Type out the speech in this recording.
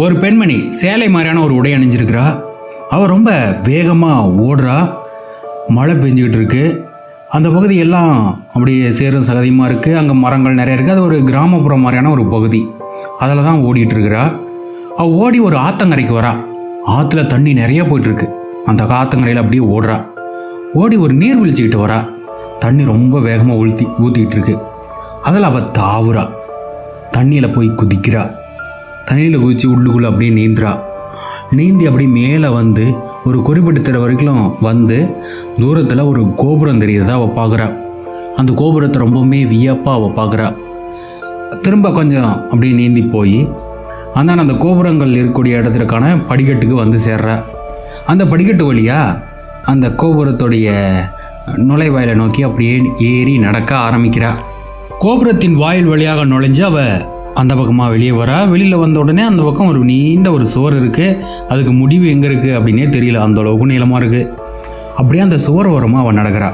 ஒரு பெண்மணி சேலை மாதிரியான ஒரு உடை அணிஞ்சிருக்கிறா. அவள் ரொம்ப வேகமாக ஓடுறா. மழை பெஞ்சிக்கிட்டு இருக்கு. அந்த பகுதி எல்லாம் அப்படியே சேரும் சகதியமாக இருக்குது. அங்கே மரங்கள் நிறைய இருக்குது. அது ஒரு கிராமப்புறம் மாதிரியான ஒரு பகுதி. அதில் தான் ஓடிட்டு இருக்கிறா. அவள் ஓடி ஒரு ஆத்தங்கரைக்கு வரா. ஆற்றுல தண்ணி நிறைய போயிட்டுருக்கு. அந்த ஆத்தங்கரையில் அப்படியே ஓடுறா. ஓடி ஒரு நீர் வீழ்ச்சிக்கிட்டு வரா. தண்ணி ரொம்ப வேகமாக ஊற்றிக்கிட்டு இருக்கு. அதில் அவள் தாவுறா. தண்ணியில் போய் குதிக்கிறா. தண்ணியில் குதித்து உள்ளுக்குள்ளே அப்படியே நீந்தி அப்படியே மேலே வந்து ஒரு குறிப்பிட்ட வரைக்கும் வந்து தூரத்தில் ஒரு கோபுரம் தெரியுறதா அவள் பார்க்குறா. அந்த கோபுரத்தை ரொம்பவுமே வியப்பாக அவள் பார்க்குறா. திரும்ப கொஞ்சம் அப்படியே நீந்தி போய் அந்த கோபுரங்கள் இருக்கக்கூடிய இடத்துக்கான படிக்கட்டுக்கு வந்து சேர்றா. அந்த படிக்கட்டு வழியாக அந்த கோபுரத்துடைய நுழைவாயிலை நோக்கி அப்படியே ஏறி நடக்க ஆரம்பிக்கிறா. கோபுரத்தின் வாயில் வழியாக நுழைஞ்சு அவள் அந்த பக்கமாக வெளியே வரா. வெளியில் வந்த உடனே அந்த பக்கம் ஒரு நீண்ட ஒரு சுவர் இருக்குது. அதுக்கு முடிவு எங்கே இருக்குது அப்படின்னே தெரியல. அந்த அளவுக்கு நீளமாக இருக்குது. அப்படியே அந்த சுவர் ஓரமாக அவள் நடக்கிறா.